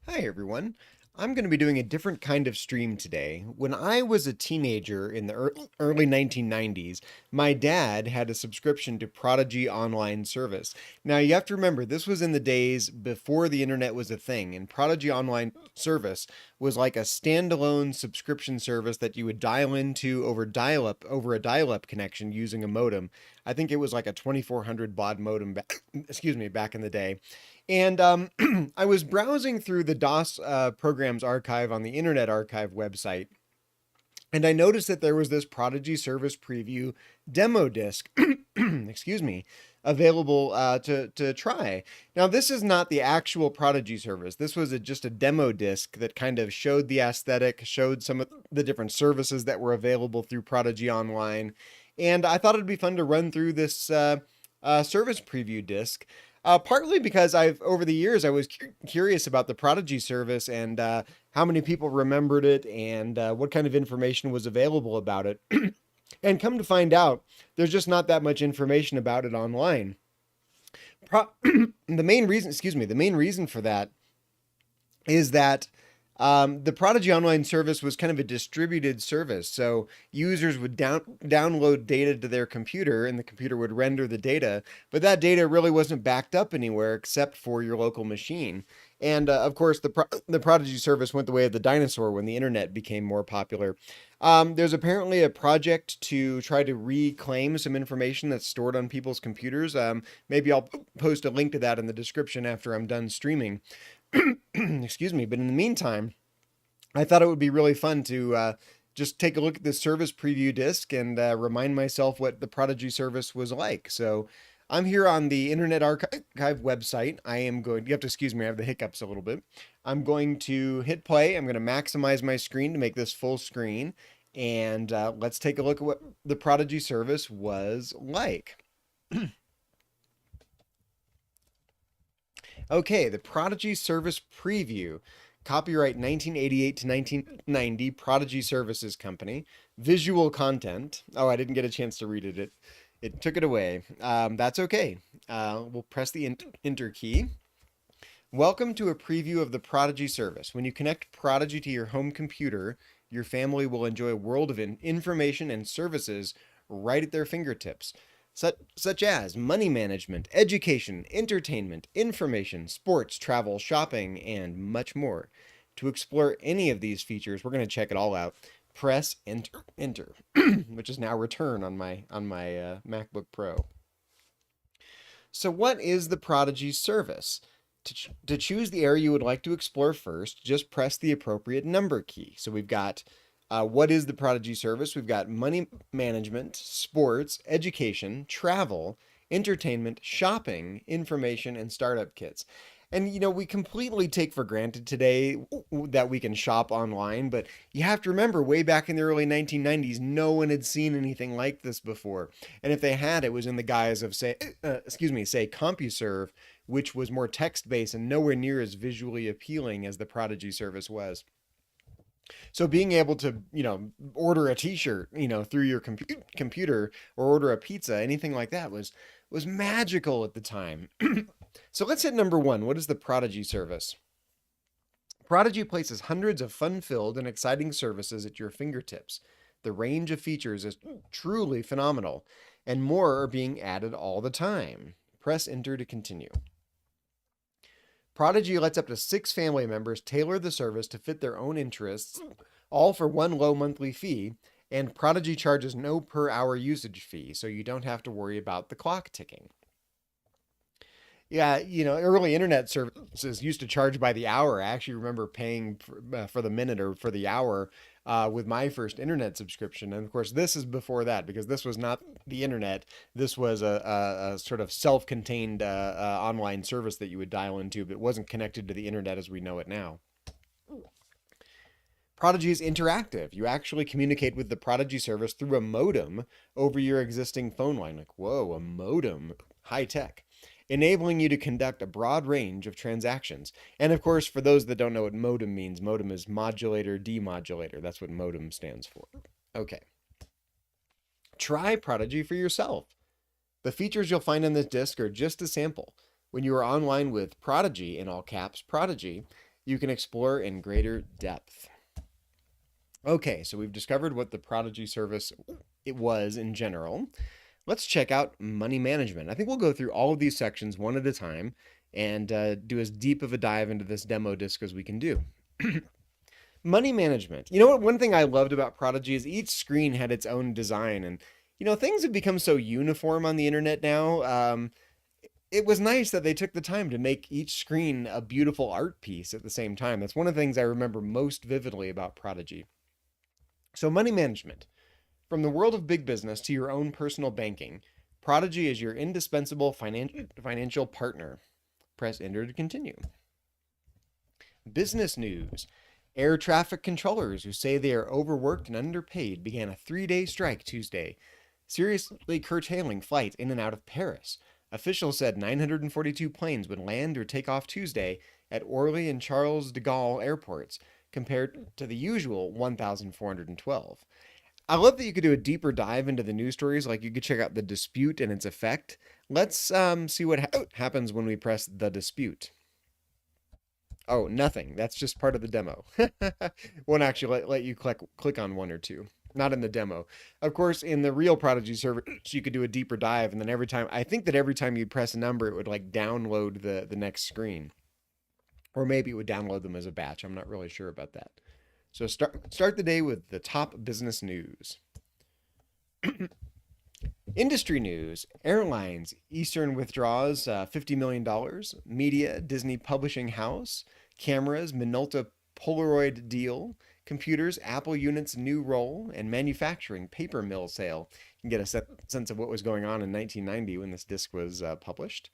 Hi everyone. I'm going to be doing a different kind of stream today. When I was a teenager in the early 1990s, my dad had a subscription to Prodigy online service. Now you have to remember this was in the days before the internet was a thing, and Prodigy online service was like a standalone subscription service that you would dial into over a dial-up connection using a modem. I think it was like a 2400 baud modem back in the day. And I was browsing through the DOS programs archive on the Internet Archive website, and I noticed that there was this Prodigy Service Preview demo disc, excuse me, available to try. Now, this is not the actual Prodigy service. This was just a demo disc that kind of showed the aesthetic, showed some of the different services that were available through Prodigy Online, and I thought it'd be fun to run through this service preview disc. Partly because over the years, I was curious about the Prodigy service and how many people remembered it and what kind of information was available about it. And come to find out, there's just not that much information about it online. The main reason for that is that the Prodigy Online service was kind of a distributed service. So users would download data to their computer and the computer would render the data, but that data really wasn't backed up anywhere except for your local machine. And of course, the Prodigy service went the way of the dinosaur when the internet became more popular. There's apparently a project to try to reclaim some information that's stored on people's computers. Maybe I'll post a link to that in the description after I'm done streaming. Excuse me. But in the meantime, I thought it would be really fun to just take a look at the service preview disc and remind myself what the Prodigy service was like. So I'm here on the Internet Archive website. You have to excuse me, I have the hiccups a little bit. I'm going to hit play. I'm going to maximize my screen to make this full screen. And let's take a look at what the Prodigy service was like. Okay, the Prodigy Service Preview. Copyright 1988 to 1990, Prodigy Services Company. Visual content. Oh, I didn't get a chance to read it. It took it away. That's okay. We'll press the enter key. Welcome to a preview of the Prodigy service. When you connect Prodigy to your home computer, your family will enjoy a world of information and services right at their fingertips, such as money management, education, entertainment, information, sports, travel, shopping, and much more. To explore any of these features, we're going to check it all out. Press enter, which is now return on my MacBook Pro. So what is the Prodigy service? To choose the area you would like to explore first, just press the appropriate number key. So we've got what is the Prodigy service? We've got money management, sports, education, travel, entertainment, shopping, information, and startup kits. And we completely take for granted today that we can shop online, but you have to remember way back in the early 1990s, no one had seen anything like this before. And if they had, it was in the guise of say CompuServe, which was more text-based and nowhere near as visually appealing as the Prodigy service was. So being able to, order a T-shirt, through your computer or order a pizza, anything like that was magical at the time. So let's hit number one. What is the Prodigy service? Prodigy places hundreds of fun-filled and exciting services at your fingertips. The range of features is truly phenomenal, and more are being added all the time. Press enter to continue. Prodigy lets up to 6 family members tailor the service to fit their own interests, all for one low monthly fee, and Prodigy charges no per hour usage fee, so you don't have to worry about the clock ticking. Yeah, early internet services used to charge by the hour. I actually remember paying for the minute or for the hour with my first internet subscription. And of course, this is before that because this was not the internet. This was a sort of self-contained online service that you would dial into, but it wasn't connected to the internet as we know it now. Prodigy is interactive. You actually communicate with the Prodigy service through a modem over your existing phone line. Like, whoa, a modem, high tech, enabling you to conduct a broad range of transactions. And of course, for those that don't know what modem means, modem is modulator, demodulator. That's what modem stands for. Okay. Try Prodigy for yourself. The features you'll find on this disc are just a sample. When you are online with Prodigy, in all caps, Prodigy, you can explore in greater depth. Okay, so we've discovered what the Prodigy service it was in general. Let's check out money management. I think we'll go through all of these sections one at a time and do as deep of a dive into this demo disc as we can do. Money management. You know what? One thing I loved about Prodigy is each screen had its own design, and things have become so uniform on the internet now. It was nice that they took the time to make each screen a beautiful art piece at the same time. That's one of the things I remember most vividly about Prodigy. So, money management. From the world of big business to your own personal banking, Prodigy is your indispensable financial partner. Press enter to continue. Business news. Air traffic controllers who say they are overworked and underpaid began a 3-day strike Tuesday, seriously curtailing flights in and out of Paris. Officials said 942 planes would land or take off Tuesday at Orly and Charles de Gaulle airports, compared to the usual 1,412. I love that you could do a deeper dive into the news stories, like you could check out the dispute and its effect. Let's see what happens when we press the dispute. Oh, nothing. That's just part of the demo. Won't actually let you click on one or two. Not in the demo. Of course, in the real Prodigy server, you could do a deeper dive, and then every time you press a number, it would like download the next screen. Or maybe it would download them as a batch. I'm not really sure about that. So start the day with the top business news. Industry news. Airlines, Eastern withdraws $50 million. Media, Disney Publishing House. Cameras, Minolta Polaroid deal. Computers, Apple units new role. And manufacturing, paper mill sale. You can get a sense of what was going on in 1990 when this disc was published.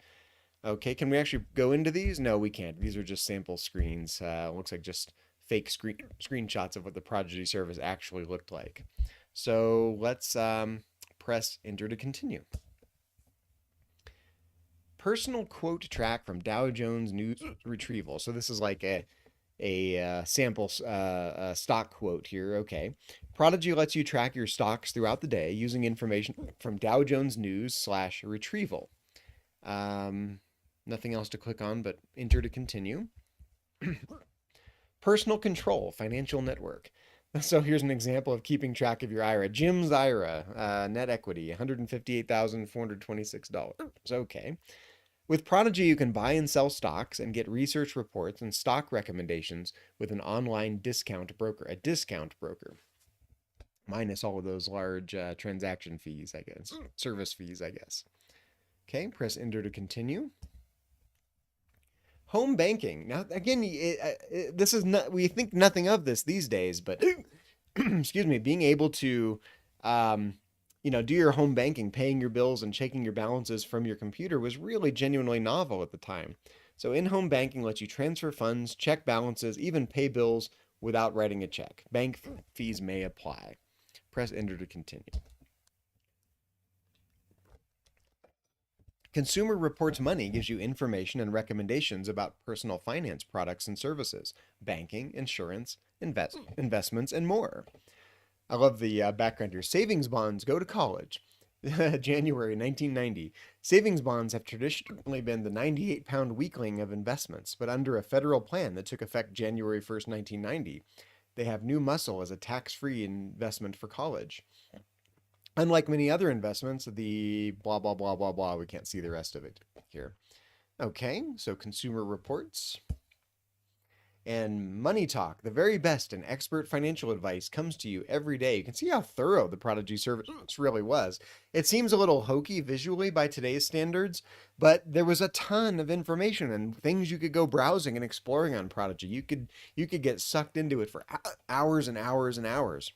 Okay, can we actually go into these? No, we can't. These are just sample screens. Looks like just fake screenshots of what the Prodigy service actually looked like. So let's press enter to continue. Personal quote track from Dow Jones News Retrieval. So this is like a sample stock quote here. Okay. Prodigy lets you track your stocks throughout the day using information from Dow Jones News /retrieval. Nothing else to click on but enter to continue. Personal control, financial network. So here's an example of keeping track of your IRA. Jim's IRA, net equity, $158,426. Okay. With Prodigy, you can buy and sell stocks and get research reports and stock recommendations with an online discount broker, a discount broker. Minus all of those large transaction fees, I guess. Service fees, I guess. Okay, press enter to continue. Home banking. Now, again, this is not, we think nothing of this these days, but excuse me, being able to, do your home banking, paying your bills and checking your balances from your computer was really genuinely novel at the time. So in-home banking lets you transfer funds, check balances, even pay bills without writing a check. Bank fees may apply. Press enter to continue. Consumer Reports Money gives you information and recommendations about personal finance products and services, banking, insurance, investments, and more. I love the background here. Savings bonds go to college. January 1990. Savings bonds have traditionally been the 98-pound weakling of investments, but under a federal plan that took effect January 1st, 1990, they have new muscle as a tax-free investment for college. Unlike many other investments, the blah, blah, blah, blah, blah, we can't see the rest of it here. Okay, so Consumer Reports. And Money Talk, the very best and expert financial advice comes to you every day. You can see how thorough the Prodigy service really was. It seems a little hokey visually by today's standards, but there was a ton of information and things you could go browsing and exploring on Prodigy. You could get sucked into it for hours and hours and hours.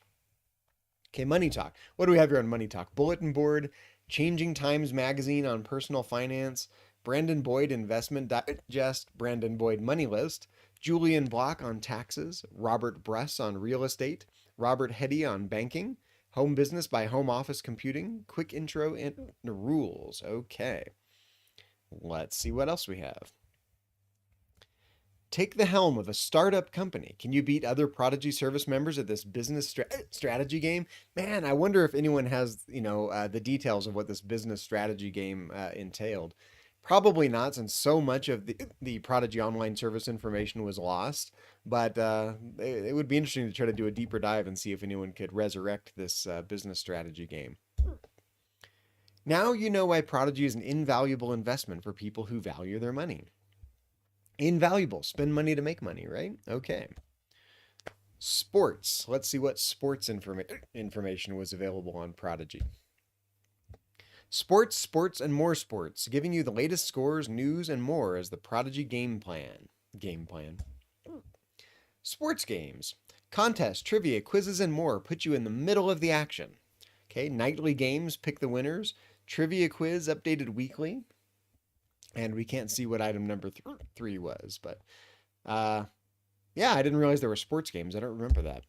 Okay, Money Talk. What do we have here on Money Talk? Bulletin board, Changing Times magazine on personal finance, Brandon Boyd Investment Digest, Brandon Boyd Money List, Julian Block on taxes, Robert Bress on real estate, Robert Heddy on banking, Home Business by Home Office Computing, quick intro and rules. Okay, let's see what else we have. Take the helm of a startup company. Can you beat other Prodigy service members at this business strategy game? Man, I wonder if anyone has, the details of what this business strategy game entailed. Probably not, since so much of the Prodigy online service information was lost. But it would be interesting to try to do a deeper dive and see if anyone could resurrect this business strategy game. Now you know why Prodigy is an invaluable investment for people who value their money. Invaluable. Spend money to make money, right? Okay. Sports. Let's see what sports information was available on Prodigy. Sports, sports, and more sports, giving you the latest scores, news, and more as the Prodigy game plan. Game plan. Sports games. Contests, trivia, quizzes, and more put you in the middle of the action. Okay, nightly games, pick the winners. Trivia quiz updated weekly. And we can't see what item number 3 was, but yeah, I didn't realize there were sports games. I don't remember that.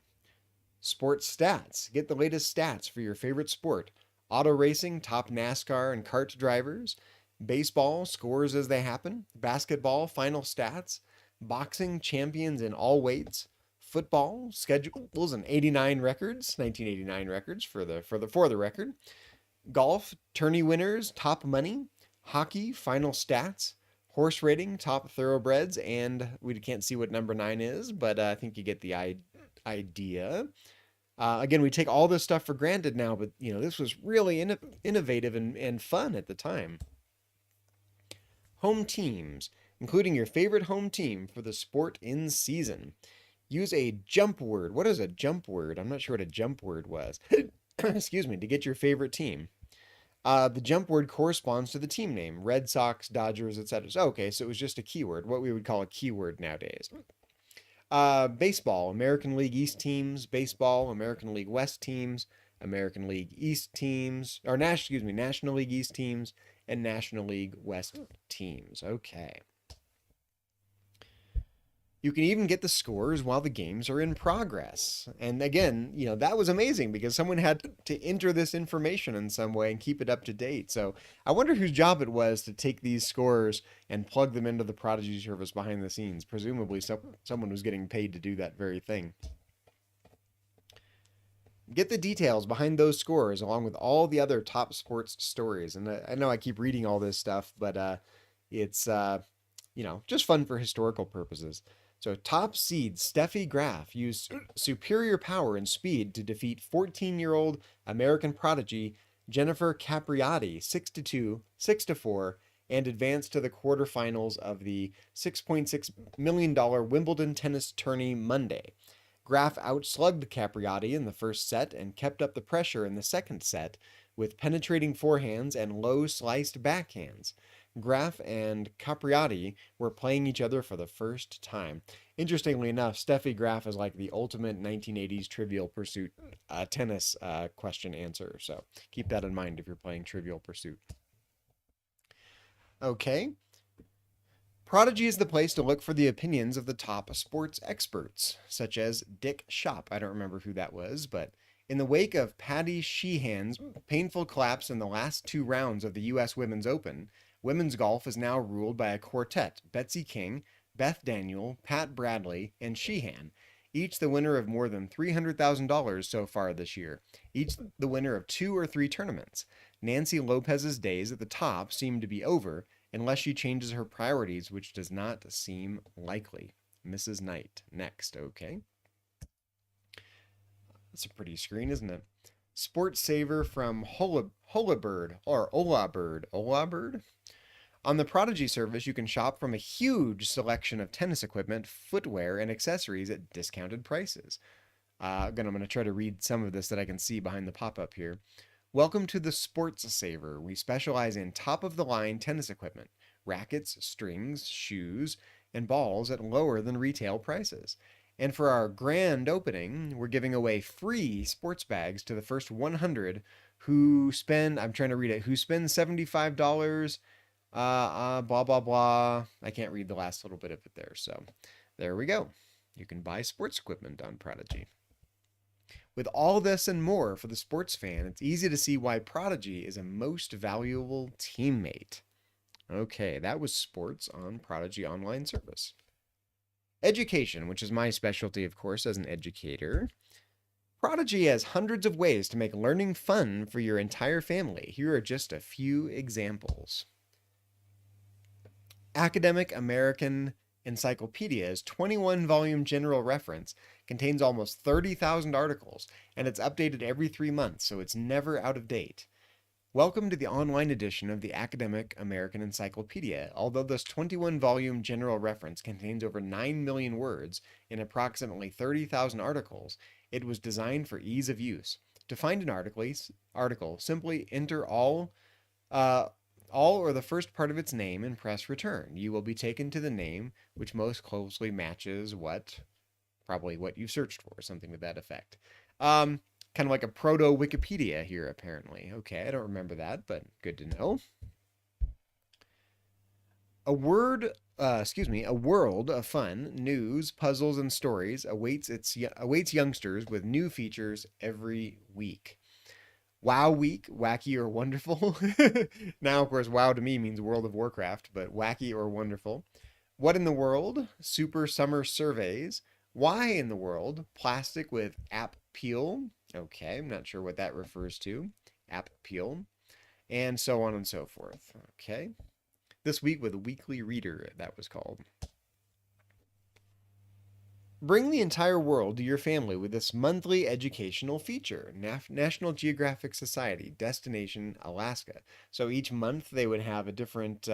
Sports stats. Get the latest stats for your favorite sport. Auto racing, top NASCAR and kart drivers. Baseball, scores as they happen. Basketball, final stats. Boxing, champions in all weights. Football, schedules and 89 records, 1989 records for the record. Golf, tourney winners, top money. Hockey, final stats. Horse rating, top thoroughbreds, and we can't see what number 9 is, but I think you get the idea. Again, we take all this stuff for granted now, but this was really innovative and fun at the time. Home teams, including your favorite home team for the sport in season. Use a jump word. What is a jump word? I'm not sure what a jump word was. Excuse me, to get your favorite team. The jump word corresponds to the team name. Red Sox, Dodgers, etc. Okay, so it was just a keyword, what we would call a keyword nowadays. Baseball, American League East teams, baseball, American League West teams, American League East teams, or National League East teams, and National League West teams. Okay. You can even get the scores while the games are in progress. And again, that was amazing because someone had to enter this information in some way and keep it up to date. So I wonder whose job it was to take these scores and plug them into the Prodigy service behind the scenes. Presumably someone was getting paid to do that very thing. Get the details behind those scores along with all the other top sports stories. And I know I keep reading all this stuff, but it's just fun for historical purposes. So top seed Steffi Graf used superior power and speed to defeat 14-year-old American prodigy Jennifer Capriati 6-2, 6-4, and advanced to the quarterfinals of the $6.6 million Wimbledon tennis tourney Monday. Graf outslugged Capriati in the first set and kept up the pressure in the second set with penetrating forehands and low sliced backhands. Graf and Capriati were playing each other for the first time. Interestingly enough, Steffi Graf is like the ultimate 1980s Trivial Pursuit tennis question answer. So keep that in mind if you're playing Trivial Pursuit. Okay. Prodigy is the place to look for the opinions of the top sports experts, such as Dick Schopp. I don't remember who that was, but in the wake of Patty Sheehan's painful collapse in the last 2 rounds of the U.S. Women's Open, women's golf is now ruled by a quartet: Betsy King, Beth Daniel, Pat Bradley, and Sheehan, each the winner of more than $300,000 so far this year, each the winner of 2 or 3 tournaments. Nancy Lopez's days at the top seem to be over, unless she changes her priorities, which does not seem likely. Mrs. Knight, next, okay? That's a pretty screen, isn't it? Sports Saver from Holabird, or Olabird? On the Prodigy service, you can shop from a huge selection of tennis equipment, footwear, and accessories at discounted prices. Again, I'm going to try to read some of this that I can see behind the pop-up here. Welcome to the Sports Saver. We specialize in top-of-the-line tennis equipment, rackets, strings, shoes, and balls at lower than retail prices. And for our grand opening, we're giving away free sports bags to the first 100 who spend, I'm trying to read it, who spend $75, blah, blah, blah. I can't read the last little bit of it there. So there we go. You can buy sports equipment on Prodigy. With all this and more for the sports fan, it's easy to see why Prodigy is a most valuable teammate. Okay, that was sports on Prodigy online service. Education, which is my specialty, of course, as an educator. Prodigy has hundreds of ways to make learning fun for your entire family. Here are just a few examples. Academic American Encyclopedia's 21-volume general reference contains almost 30,000 articles, and it's updated every 3 months, so it's never out of date. Welcome to the online edition of the Academic American Encyclopedia. Although this 21-volume general reference contains over 9 million words in approximately 30,000 articles, it was designed for ease of use. To find an article, simply enter all or the first part of its name and press return. You will be taken to the name which most closely matches probably what you searched for, something to that effect. Kind of like a proto Wikipedia here, apparently. Okay, I don't remember that, but good to know. A world of fun, news, puzzles, and stories awaits youngsters with new features every week. WoW Week, wacky or wonderful. Now, of course, WoW to me means World of Warcraft, but wacky or wonderful. What in the world? Super Summer Surveys. Why in the world? Plastic with app peel. Okay, I'm not sure what that refers to. App peel. And so on and so forth. Okay. This week with Weekly Reader, that was called. Bring the entire world to your family with this monthly educational feature. National Geographic Society, Destination Alaska. So each month they would have a different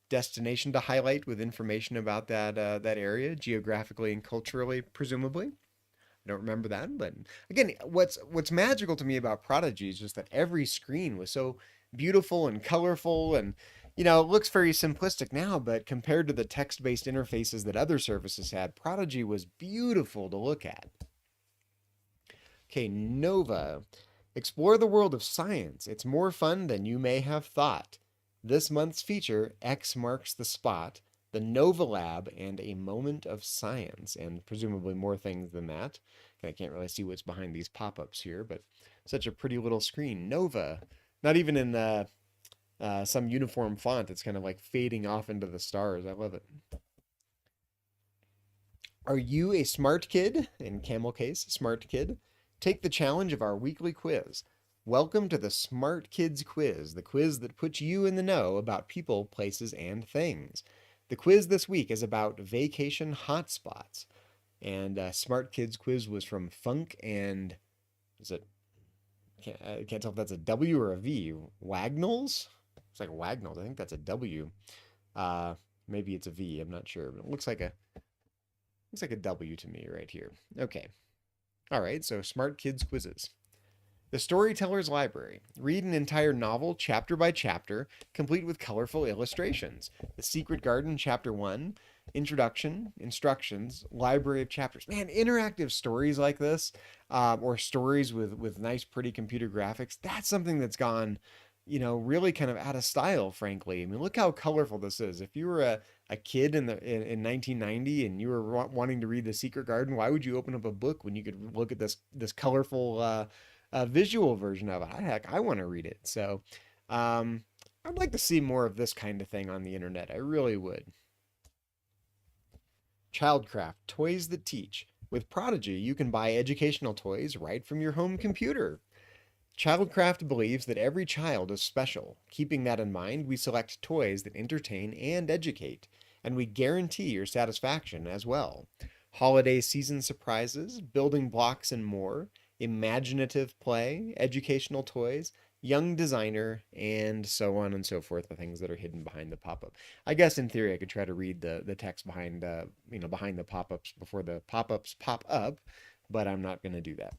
destination to highlight with information about that area, geographically and culturally, presumably. I don't remember that, but again, what's magical to me about Prodigy is just that every screen was so beautiful and colorful, and it looks very simplistic now, but compared to the text-based interfaces that other services had, Prodigy was beautiful to look at. Okay, Nova. Explore the world of science. It's more fun than you may have thought. This month's feature, X marks the spot, the Nova Lab, and a moment of science, and presumably more things than that. I can't really see what's behind these pop-ups here, but such a pretty little screen. Nova. Not even in some uniform font. It's kind of like fading off into the stars. I love it. Are you a smart kid? In camel case, smart kid. Take the challenge of our weekly quiz. Welcome to the Smart Kids Quiz, the quiz that puts you in the know about people, places, and things. The quiz this week is about vacation hotspots. And Smart Kids Quiz was from Funk and, I can't tell if that's a W or a V. Wagnalls? It's like Wagnalls. I think that's a W. Maybe it's a V. I'm not sure, but it looks like a W to me right here. Okay. All right. So Smart Kids Quizzes. The Storyteller's Library. Read an entire novel chapter by chapter, complete with colorful illustrations. The Secret Garden, Chapter 1. Introduction, instructions, library of chapters. Man, interactive stories like this, or stories with nice, pretty computer graphics, that's something that's gone, really kind of out of style, frankly. I mean, look how colorful this is. If you were a kid in 1990 and you were wanting to read The Secret Garden, why would you open up a book when you could look at this colorful visual version of it? Heck, I want to read it. So I'd like to see more of this kind of thing on the internet. I really would. Childcraft, toys that teach. With Prodigy, you can buy educational toys right from your home computer. Childcraft believes that every child is special. Keeping that in mind, we select toys that entertain and educate, and we guarantee your satisfaction as well. Holiday season surprises, building blocks and more, imaginative play, educational toys, young designer, and so on and so forth, the things that are hidden behind the pop-up. I guess in theory I could try to read the text behind behind the pop-ups before the pop-ups pop up, but I'm not going to do that.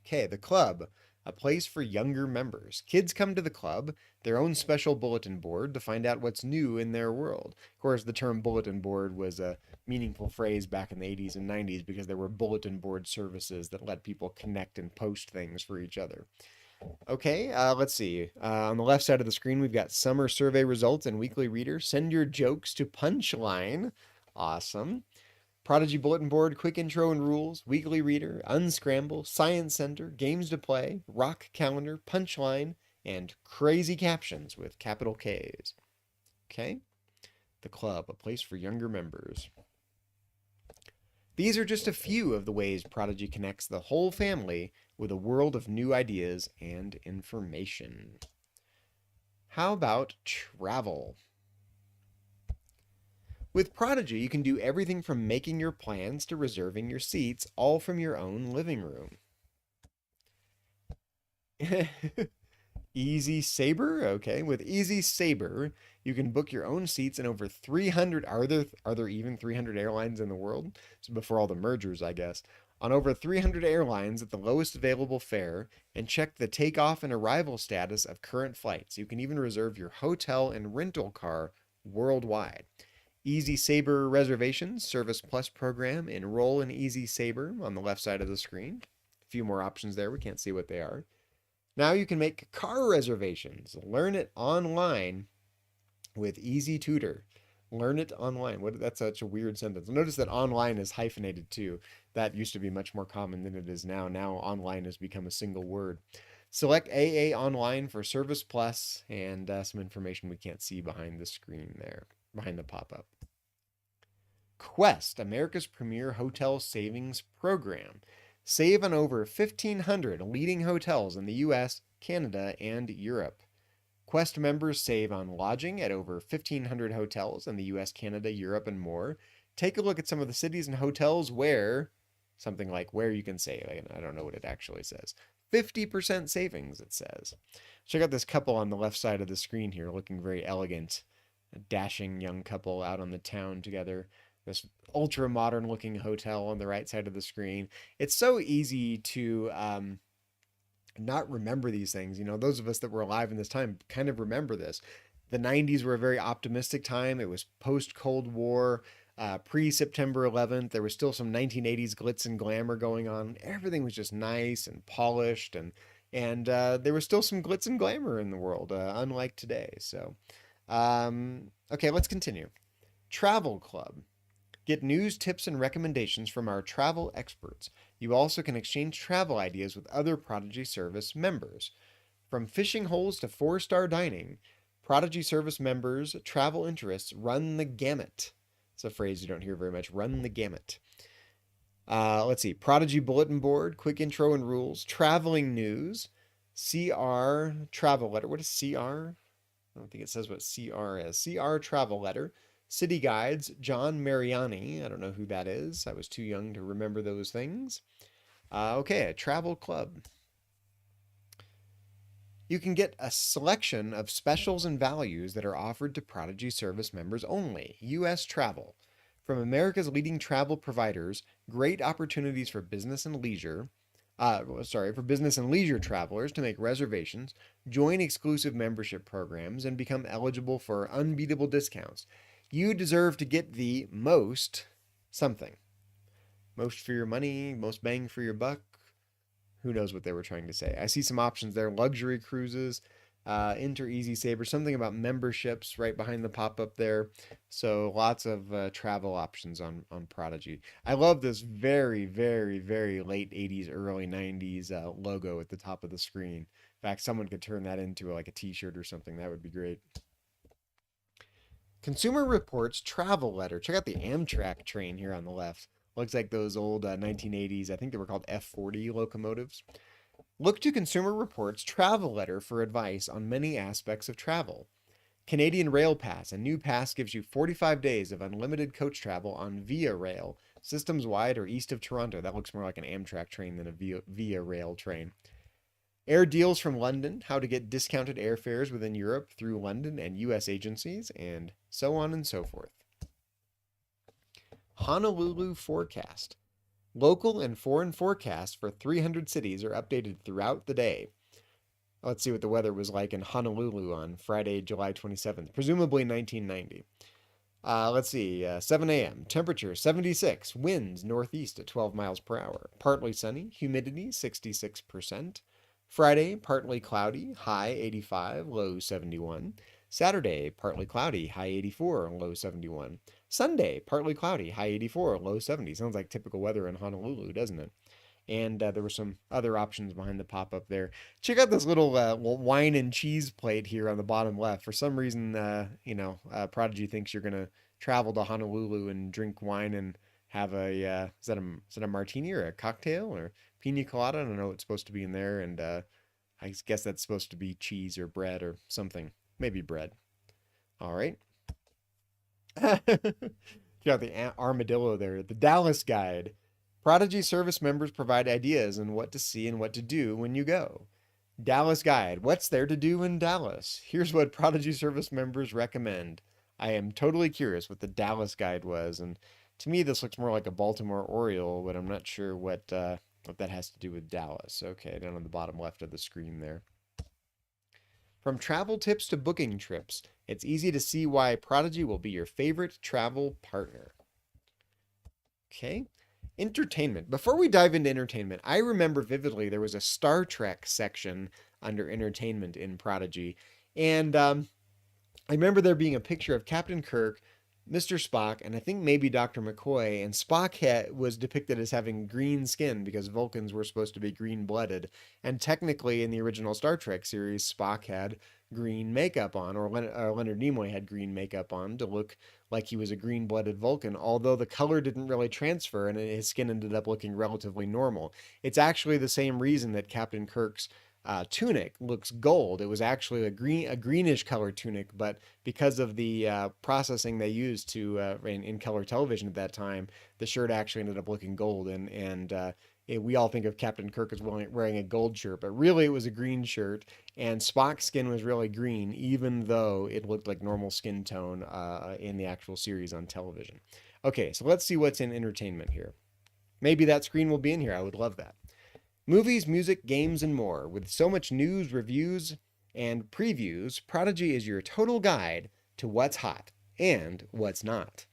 Okay, the club, a place for younger members. Kids come to the club, their own special bulletin board, to find out what's new in their world. Of course, the term bulletin board was a meaningful phrase back in the 80s and 90s because there were bulletin board services that let people connect and post things for each other. Okay, let's see. On the left side of the screen, we've got summer survey results and weekly reader. Send your jokes to Punchline. Awesome. Prodigy bulletin board, quick intro and rules, weekly reader, unscramble, science center, games to play, rock calendar, Punchline, and crazy captions with capital K's. Okay. The club, a place for younger members. These are just a few of the ways Prodigy connects the whole family with a world of new ideas and information. How about travel? With Prodigy, you can do everything from making your plans to reserving your seats, all from your own living room. Easy Saber, okay. With Easy Saber, you can book your own seats in over 300. Are there even 300 airlines in the world? So before all the mergers, I guess. On over 300 airlines at the lowest available fare, and check the takeoff and arrival status of current flights. You can even reserve your hotel and rental car worldwide. Easy Saber reservations, Service Plus program, enroll in Easy Saber on the left side of the screen. A few more options there. We can't see what they are. Now you can make car reservations. Learn it online with Easy Tutor. Learn it online. That's such a weird sentence. Notice that online is hyphenated too. That used to be much more common than it is now. Now online has become a single word. Select AA online for Service Plus and some information we can't see behind the screen there, behind the pop-up. Quest, America's premier hotel savings program. Save on over 1,500 leading hotels in the US, Canada, and Europe. Quest members save on lodging at over 1,500 hotels in the US, Canada, Europe, and more. Take a look at some of the cities and hotels where, something like where you can save. I don't know what it actually says. 50% savings, it says. Check out this couple on the left side of the screen here, looking very elegant. A dashing young couple out on the town together. This ultra modern looking hotel on the right side of the screen. It's so easy to not remember these things. You know, those of us that were alive in this time kind of remember this. The 90s were a very optimistic time. It was post Cold War, pre-September 11th. There was still some 1980s glitz and glamour going on. Everything was just nice and polished, and there was still some glitz and glamour in the world, unlike today. So, okay, let's continue. Travel Club. Get news, tips, and recommendations from our travel experts. You also can exchange travel ideas with other Prodigy Service members. From fishing holes to four-star dining, Prodigy Service members' travel interests run the gamut. It's a phrase you don't hear very much. Run the gamut. Let's see. Prodigy Bulletin Board, quick intro and rules, traveling news, CR travel letter. What is CR? I don't think it says what CR is. CR travel letter. City guides, John Mariani. I don't know who that is. I was too young to remember those things. Okay, a travel club. You can get a selection of specials and values that are offered to Prodigy Service members only. U.S. travel. From America's leading travel providers, great opportunities for business and leisure. For business and leisure travelers to make reservations, join exclusive membership programs, and become eligible for unbeatable discounts. You deserve to get the most something. Most for your money, most bang for your buck. Who knows what they were trying to say. I see some options there. Luxury cruises, enter Easy Saver, something about memberships right behind the pop-up there. So lots of travel options on Prodigy. I love this very, very, very late 80s, early 90s logo at the top of the screen. In fact, someone could turn that into like a t-shirt or something. That would be great. Consumer Reports travel letter. Check out the Amtrak train here on the left. Looks like those old 1980s, I think they were called F40 locomotives. Look to Consumer Reports travel letter for advice on many aspects of travel. Canadian Rail Pass. A new pass gives you 45 days of unlimited coach travel on Via Rail, systems wide or east of Toronto. That looks more like an Amtrak train than a Via Rail train. Air deals from London, how to get discounted airfares within Europe through London and US agencies, and so on and so forth. Honolulu forecast. Local and foreign forecasts for 300 cities are updated throughout the day. Let's see what the weather was like in Honolulu on Friday, July 27th, presumably 1990. Let's see, 7 a.m. Temperature 76, winds northeast at 12 miles per hour. Partly sunny, humidity 66%. Friday, partly cloudy, high 85, low 71. Saturday, partly cloudy, high 84, low 71. Sunday, partly cloudy, high 84, low 70. Sounds like typical weather in Honolulu, doesn't it? And there were some other options behind the pop-up there. Check out this little wine and cheese plate here on the bottom left. For some reason, Prodigy thinks you're going to travel to Honolulu and drink wine and have a, is that a martini or a cocktail or pina colada? I don't know what's supposed to be in there. And I guess that's supposed to be cheese or bread or something. Maybe bread. All right. Got the armadillo there. The Dallas Guide. Prodigy service members provide ideas on what to see and what to do when you go. Dallas Guide. What's there to do in Dallas? Here's what Prodigy service members recommend. I am totally curious what the Dallas Guide was, and to me this looks more like a Baltimore Oriole, but I'm not sure what that has to do with Dallas. Okay, down on the bottom left of the screen there. From travel tips to booking trips, it's easy to see why Prodigy will be your favorite travel partner. Okay. Entertainment. Before we dive into entertainment, I remember vividly there was a Star Trek section under entertainment in Prodigy. And I remember there being a picture of Captain Kirk, Mr. Spock, and I think maybe Dr. McCoy. And Spock was depicted as having green skin because Vulcans were supposed to be green-blooded. And technically, in the original Star Trek series, Spock had green makeup on, or Leonard Nimoy had green makeup on to look like he was a green-blooded Vulcan, although the color didn't really transfer and his skin ended up looking relatively normal. It's actually the same reason that Captain Kirk's tunic looks gold. It was actually a greenish color tunic, but because of the processing they used to in color television at that time, the shirt actually ended up looking gold. We all think of Captain Kirk as wearing a gold shirt, but really it was a green shirt, and Spock's skin was really green, even though it looked like normal skin tone in the actual series on television. Okay, so let's see what's in entertainment here. Maybe that screen will be in here. I would love that. Movies, music, games, and more. With so much news, reviews, and previews, Prodigy is your total guide to what's hot and what's not.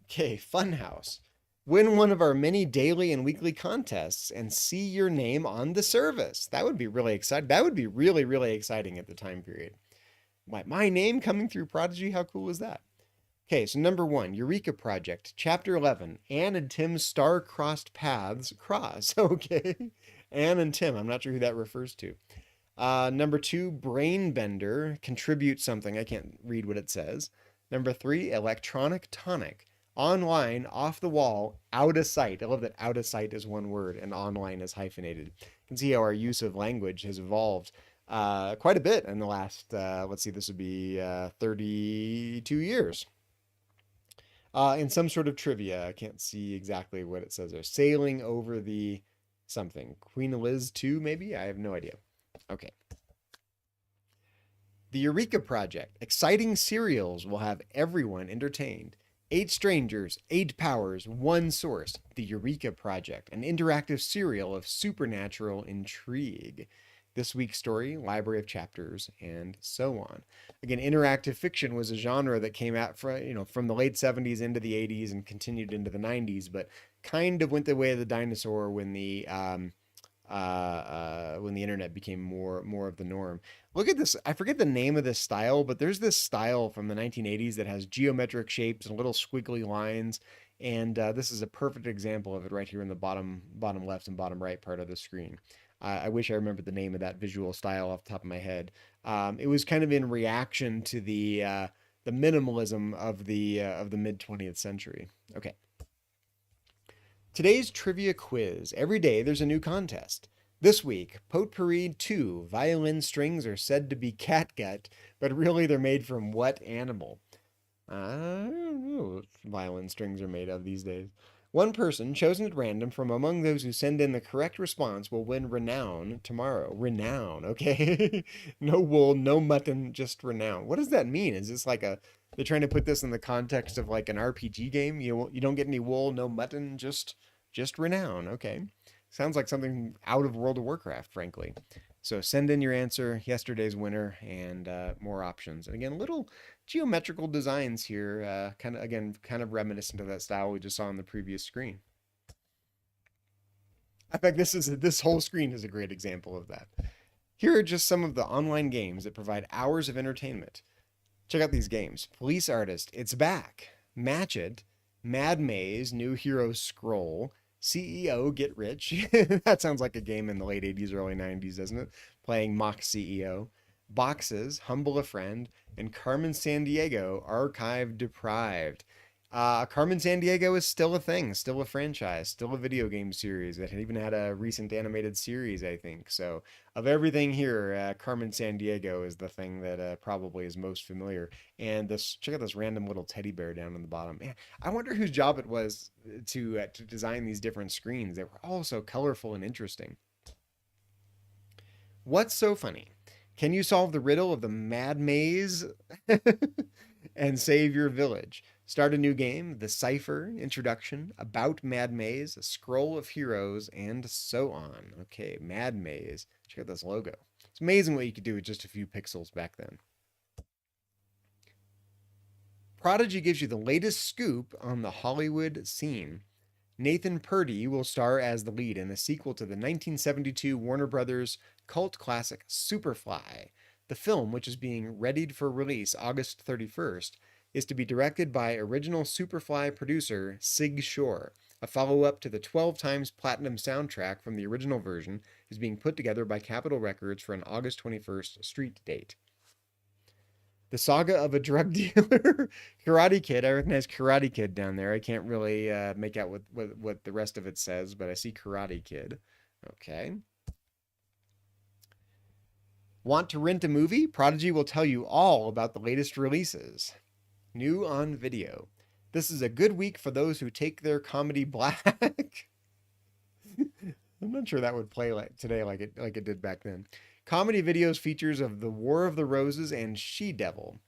Okay, Funhouse. Win one of our many daily and weekly contests and see your name on the service. That would be really exciting. That would be really, really exciting at the time period. My name coming through Prodigy, how cool is that? Okay, so number 1, Eureka Project, Chapter 11, Anne and Tim's star-crossed paths cross. Okay, Anne and Tim, I'm not sure who that refers to. Number 2, Brainbender, contribute something. I can't read what it says. Number 3, Electronic Tonic, online, off the wall, out of sight. I love that out of sight is one word and online is hyphenated. You can see how our use of language has evolved quite a bit in the last, let's see, this would be 32 years. In some sort of trivia, I can't see exactly what it says there. Sailing over the something. Queen Eliz 2, maybe? I have no idea. Okay. The Eureka Project. Exciting serials will have everyone entertained. 8 strangers, 8 powers, 1 source. The Eureka Project. An interactive serial of supernatural intrigue. This week's story, library of chapters, and so on. Again, interactive fiction was a genre that came out from the late 70s into the 80s and continued into the 90s, but kind of went the way of the dinosaur when the internet became more of the norm. Look at this. I forget the name of this style, but there's this style from the 1980s that has geometric shapes and little squiggly lines. And this is a perfect example of it right here in the bottom left and bottom right part of the screen. I wish I remembered the name of that visual style off the top of my head. It was kind of in reaction to the minimalism of the mid 20th century. Okay. Today's trivia quiz. Every day there's a new contest. This week, Potpourri 2 violin strings are said to be catgut, but really they're made from what animal? I don't know what violin strings are made of these days. One person chosen at random from among those who send in the correct response will win renown tomorrow. Renown, okay? No wool, no mutton, just renown. What does that mean? Is this like they're trying to put this in the context of like an RPG game? You don't get any wool, no mutton, just renown. Okay. Sounds like something out of World of Warcraft, frankly. So send in your answer, yesterday's winner, and more options. And again, little geometrical designs here, kind of reminiscent of that style we just saw on the previous screen. In fact, this whole screen is a great example of that. Here are just some of the online games that provide hours of entertainment. Check out these games. Police Artist, It's Back. Match It. Mad Maze, New Hero Scroll. CEO, Get Rich. That sounds like a game in the late 80s, early 90s, doesn't it? Playing mock CEO. Boxes, Humble a Friend, and Carmen Sandiego, Archive Deprived. Carmen Sandiego is still a thing, still a franchise, still a video game series that even had a recent animated series, I think. So, of everything here, Carmen Sandiego is the thing that probably is most familiar. And this, check out this random little teddy bear down on the bottom. Man, I wonder whose job it was to design these different screens. They were all so colorful and interesting. What's so funny? Can you solve the riddle of the Mad Maze and save your village? Start a new game, the cipher, introduction, about Mad Maze, a scroll of heroes, and so on. Okay, Mad Maze. Check out this logo. It's amazing what you could do with just a few pixels back then. Prodigy gives you the latest scoop on the Hollywood scene. Nathan Purdy will star as the lead in a sequel to the 1972 Warner Brothers cult classic Superfly. The film, which is being readied for release August 31st, is to be directed by original Superfly producer Sig Shore. A follow-up to the 12 times platinum soundtrack from the original version is being put together by Capitol Records for an August 21st street date. The Saga of a Drug Dealer, Karate Kid. I recognize Karate Kid down there. I can't really make out what the rest of it says, but I see Karate Kid. Okay. Want to rent a movie? Prodigy will tell you all about the latest releases. New on video. This is a good week for those who take their comedy black. I'm not sure that would play like today like it did back then. Comedy videos features of The War of the Roses and She-Devil.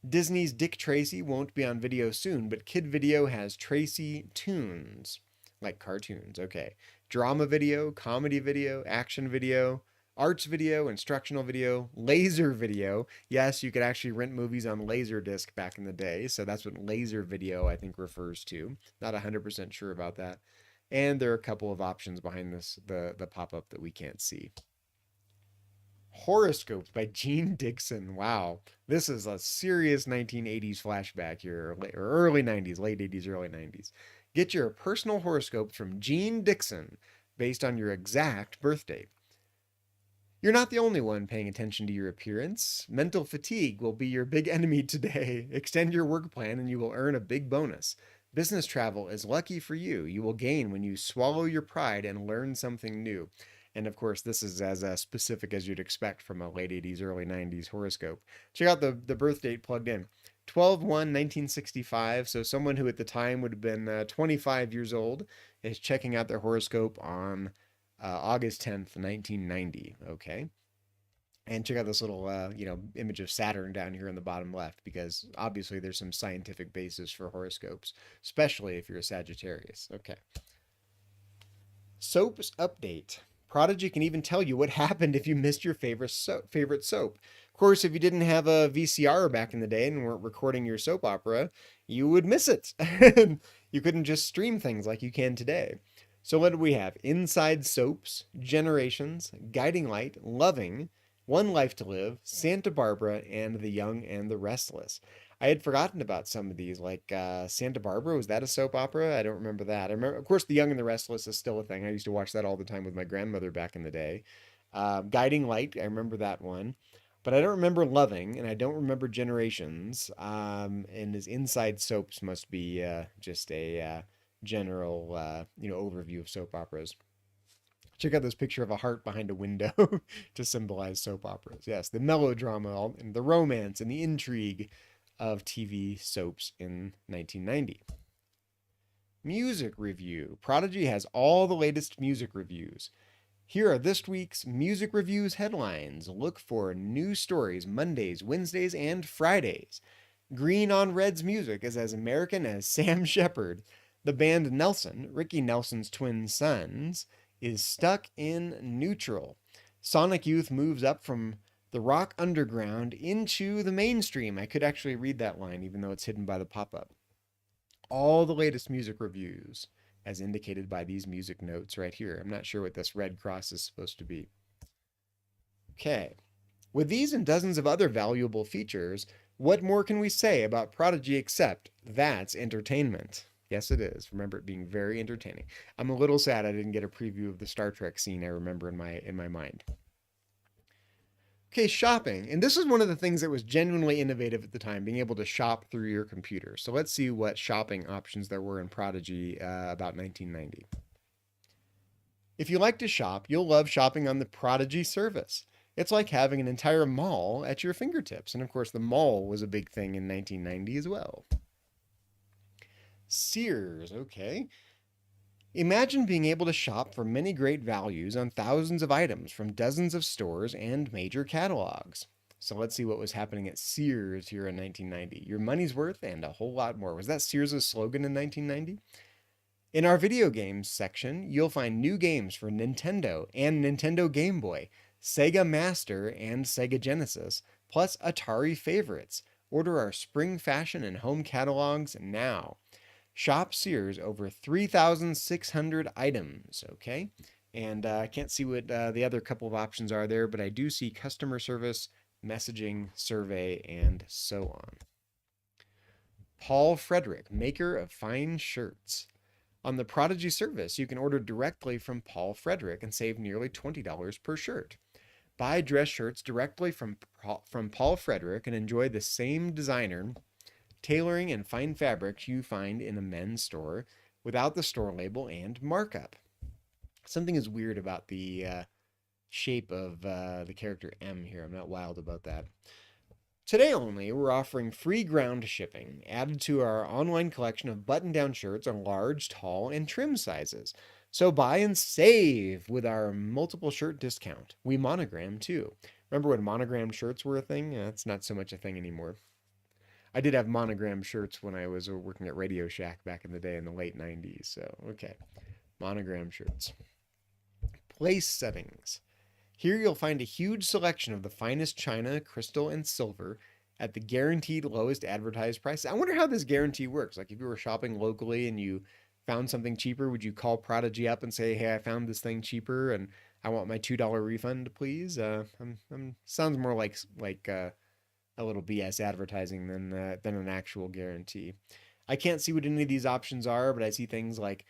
Disney's Dick Tracy won't be on video soon, but Kid Video has Tracy Tunes. Like cartoons, okay. Drama video, comedy video, action video, arts video, instructional video, laser video. Yes, you could actually rent movies on Laserdisc back in the day, so that's what laser video I think refers to. Not 100% sure about that. And there are a couple of options behind this, the pop-up that we can't see. Horoscopes by Gene Dixon. Wow. This is a serious 1980s flashback here, or early 90s, late 80s, early 90s. Get your personal horoscopes from Gene Dixon based on your exact birth date. You're not the only one paying attention to your appearance. Mental fatigue will be your big enemy today. Extend your work plan and you will earn a big bonus. Business travel is lucky for you. You will gain when you swallow your pride and learn something new. And of course, this is as specific as you'd expect from a late 80s, early 90s horoscope. Check out the birth date plugged in. 12/1/1965. So someone who at the time would have been 25 years old is checking out their horoscope on August 10th, 1990. Okay. And check out this little, image of Saturn down here in the bottom left, because obviously there's some scientific basis for horoscopes, especially if you're a Sagittarius. Okay. Soaps update. Prodigy can even tell you what happened if you missed your favorite soap. Of course, if you didn't have a VCR back in the day and weren't recording your soap opera, you would miss it. You couldn't just stream things like you can today. So what do we have? Inside Soaps, Generations, Guiding Light, Loving, One Life to Live, Santa Barbara, and The Young and the Restless. I had forgotten about some of these, like Santa Barbara. Was that a soap opera? I don't remember that. I remember, of course, The Young and the Restless is still a thing. I used to watch that all the time with my grandmother back in the day. Guiding Light, I remember that one. But I don't remember Loving, and I don't remember Generations. And his Inside Soaps must be just a general, overview of soap operas. Check out this picture of a heart behind a window to symbolize soap operas. Yes, the melodrama and the romance and the intrigue of TV soaps in 1990. Music review. Prodigy has all the latest music reviews. Here are this week's music reviews headlines. Look for new stories Mondays, Wednesdays, and Fridays. Green on Red's music is as American as Sam Shepard. The band Nelson, Ricky Nelson's twin sons, is stuck in neutral. Sonic Youth moves up from the rock underground into the mainstream. I could actually read that line even though it's hidden by the pop-up. All the latest music reviews as indicated by these music notes right here. I'm not sure what this red cross is supposed to be. Okay. With these and dozens of other valuable features, what more can we say about Prodigy except that's entertainment? Yes, it is. Remember it being very entertaining. I'm a little sad I didn't get a preview of the Star Trek scene I remember in my mind. Okay, shopping. And this is one of the things that was genuinely innovative at the time, being able to shop through your computer. So let's see what shopping options there were in Prodigy about 1990. If you like to shop, you'll love shopping on the Prodigy service. It's like having an entire mall at your fingertips. And of course, the mall was a big thing in 1990 as well. Sears, okay. Imagine being able to shop for many great values on thousands of items from dozens of stores and major catalogs. So let's see what was happening at Sears here in 1990. Your money's worth and a whole lot more. Was that Sears' slogan in 1990? In our video games section, you'll find new games for Nintendo and Nintendo Game Boy, Sega Master and Sega Genesis, plus Atari favorites. Order our spring fashion and home catalogs now. Shop Sears over 3,600 items, okay? And I can't see what the other couple of options are there, but I do see customer service, messaging, survey, and so on. Paul Frederick, maker of fine shirts. On the Prodigy service, you can order directly from Paul Frederick and save nearly $20 per shirt. Buy dress shirts directly from Paul Frederick and enjoy the same designer, tailoring, and fine fabrics you find in a men's store without the store label and markup. Something is weird about the shape of the character M here. I'm not wild about that. Today only, we're offering free ground shipping added to our online collection of button-down shirts on large, tall, and trim sizes. So buy and save with our multiple shirt discount. We monogram too. Remember when monogrammed shirts were a thing? It's not so much a thing anymore. I did have monogram shirts when I was working at Radio Shack back in the day in the late 90s. So, okay. Monogram shirts. Place settings. Here you'll find a huge selection of the finest china, crystal, and silver at the guaranteed lowest advertised price. I wonder how this guarantee works. Like if you were shopping locally and you found something cheaper, would you call Prodigy up and say, "Hey, I found this thing cheaper and I want my $2 refund, please"? Sounds more like a little BS advertising than an actual guarantee. I can't see what any of these options are, but I see things like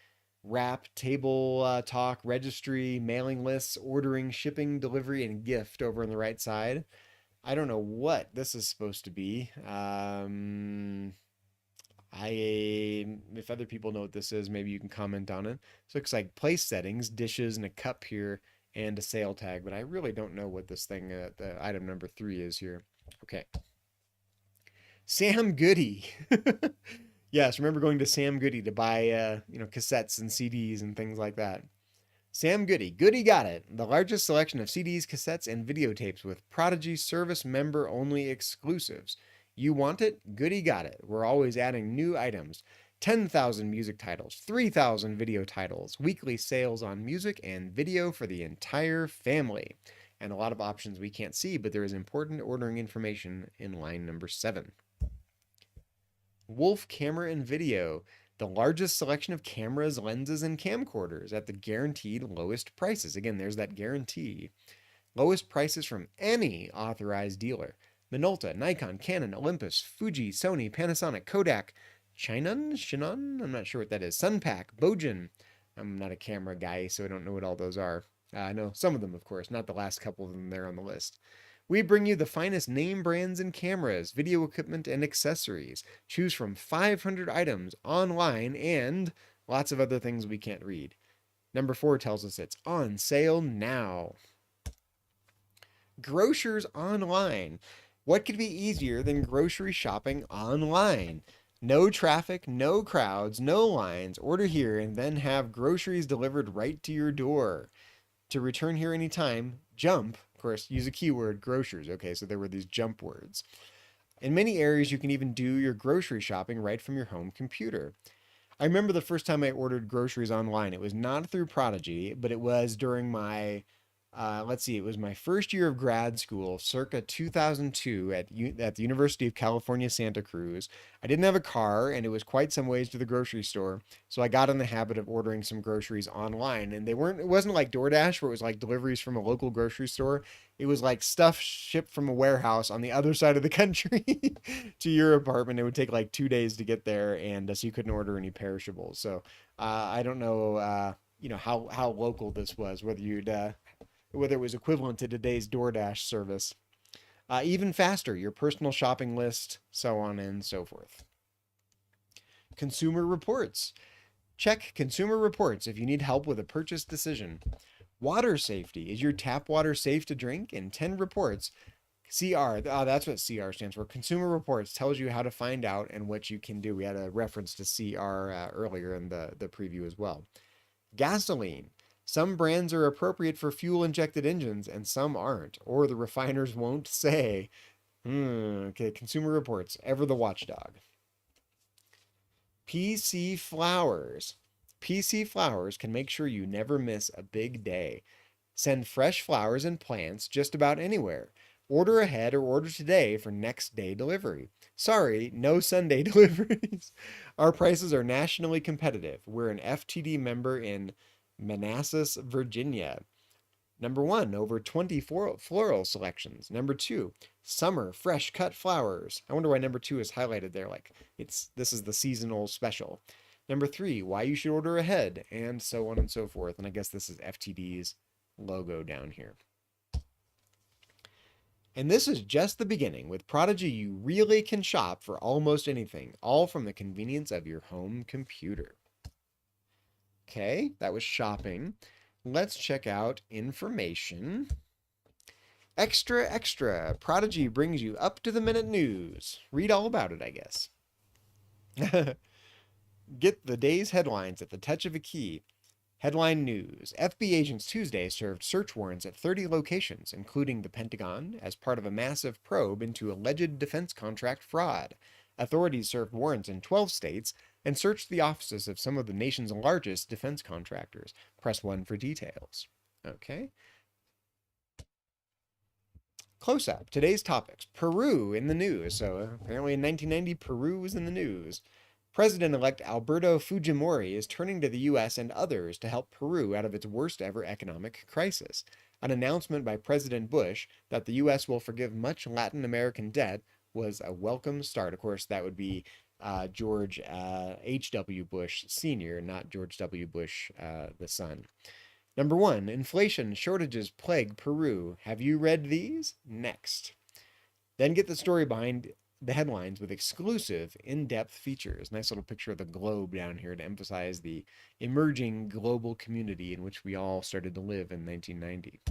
wrap, table talk, registry, mailing lists, ordering, shipping, delivery, and gift over on the right side. I don't know what this is supposed to be. If other people know what this is, maybe you can comment on it. So it looks like place settings, dishes, and a cup here, and a sale tag, but I really don't know what this thing, the item number 3 is here. Okay. Sam Goody. Yes, remember going to Sam Goody to buy, cassettes and CDs and things like that. Sam Goody. Goody got it. The largest selection of CDs, cassettes, and videotapes with Prodigy service member only exclusives. You want it? Goody got it. We're always adding new items. 10,000 music titles, 3,000 video titles, weekly sales on music and video for the entire family. And a lot of options we can't see, but there is important ordering information in line number 7. Wolf Camera and Video, the largest selection of cameras, lenses, and camcorders at the guaranteed lowest prices. Again, there's that guarantee. Lowest prices from any authorized dealer. Minolta, Nikon, Canon, Olympus, Fuji, Sony, Panasonic, Kodak, Shinon, I'm not sure what that is, Sunpack, Bojin. I'm not a camera guy, so I don't know what all those are. I know some of them, of course, not the last couple of them there on the list. We bring you the finest name brands and cameras, video equipment, and accessories. Choose from 500 items online and lots of other things we can't read. Number 4 tells us it's on sale now. Grocers online. What could be easier than grocery shopping online? No traffic, no crowds, no lines. Order here and then have groceries delivered right to your door. To return here anytime, jump. Of course, use a keyword, grocers. Okay, so there were these jump words. In many areas, you can even do your grocery shopping right from your home computer. I remember the first time I ordered groceries online. It was not through Prodigy, but it was during my, it was my first year of grad school, circa 2002 at the University of California, Santa Cruz. I didn't have a car, and it was quite some ways to the grocery store, so I got in the habit of ordering some groceries online. And it wasn't like DoorDash, where it was like deliveries from a local grocery store. It was like stuff shipped from a warehouse on the other side of the country to your apartment. It would take like 2 days to get there, and so you couldn't order any perishables. So I don't know, how local this was, whether it was equivalent to today's DoorDash service. Even faster, your personal shopping list, so on and so forth. Consumer reports. Check consumer reports if you need help with a purchase decision. Water safety. Is your tap water safe to drink? In 10 reports, CR, that's what CR stands for. Consumer Reports tells you how to find out and what you can do. We had a reference to CR earlier in the preview as well. Gasoline. Some brands are appropriate for fuel-injected engines and some aren't, or the refiners won't say. Okay, Consumer Reports, ever the watchdog. PC Flowers. PC Flowers can make sure you never miss a big day. Send fresh flowers and plants just about anywhere. Order ahead or order today for next day delivery. Sorry, no Sunday deliveries. Our prices are nationally competitive. We're an FTD member in Manassas, Virginia. Number 1, over 20 floral selections. Number 2, summer fresh cut flowers. I wonder why number 2 is highlighted there, like this is the seasonal special. Number 3, why you should order ahead, and so on and so forth. And I guess this is FTD's logo down here. And this is just the beginning. With Prodigy, you really can shop for almost anything, all from the convenience of your home computer. Okay, that was shopping. Let's check out information. Extra, extra. Prodigy brings you up-to-the-minute news. Read all about it, I guess. Get the day's headlines at the touch of a key. Headline news. FBI agents Tuesday served search warrants at 30 locations, including the Pentagon, as part of a massive probe into alleged defense contract fraud. Authorities served warrants in 12 states and searched the offices of some of the nation's largest defense contractors. Press 1 for details. Okay. Close up. Today's topics. Peru in the news. So apparently in 1990, Peru was in the news. President-elect Alberto Fujimori is turning to the U.S. and others to help Peru out of its worst ever economic crisis. An announcement by President Bush that the U.S. will forgive much Latin American debt was a welcome start. Of course, that would be George H.W. Bush Sr., not George W. Bush the son. Number 1, inflation shortages plague Peru. Have you read these? Next. Then get the story behind the headlines with exclusive in-depth features. Nice little picture of the globe down here to emphasize the emerging global community in which we all started to live in 1990.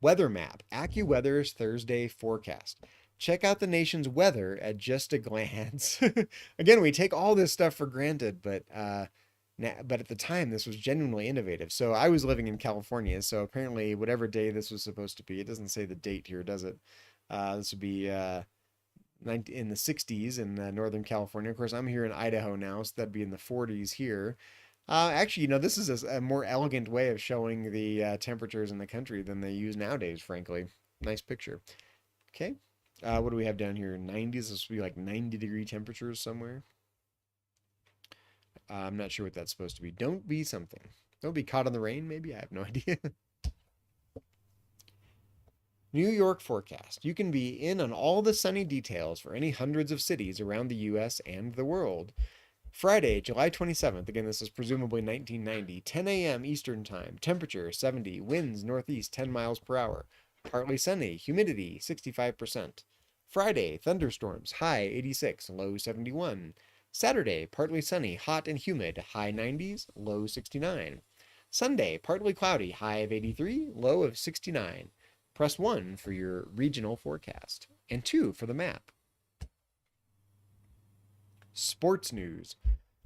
Weather map. AccuWeather's Thursday forecast. Check out the nation's weather at just a glance. Again, we take all this stuff for granted, but at the time, this was genuinely innovative. So I was living in California, so apparently whatever day this was supposed to be, it doesn't say the date here, does it? This would be in the 60s in Northern California. Of course, I'm here in Idaho now, so that'd be in the 40s here. Actually, this is a more elegant way of showing the temperatures in the country than they use nowadays, frankly. Nice picture. Okay. What do we have down here? 90s? This would be like 90-degree temperatures somewhere. I'm not sure what that's supposed to be. Don't be something. Don't be caught in the rain, maybe? I have no idea. New York forecast. You can be in on all the sunny details for any hundreds of cities around the U.S. and the world. Friday, July 27th. Again, this is presumably 1990. 10 a.m. Eastern Time. Temperature 70. Winds northeast 10 miles per hour. Partly sunny. Humidity 65%. Friday, thunderstorms. High 86. Low 71. Saturday, partly sunny. Hot and humid. High 90s. Low 69. Sunday, partly cloudy. High of 83. Low of 69. Press 1 for your regional forecast, and 2 for the map. Sports news.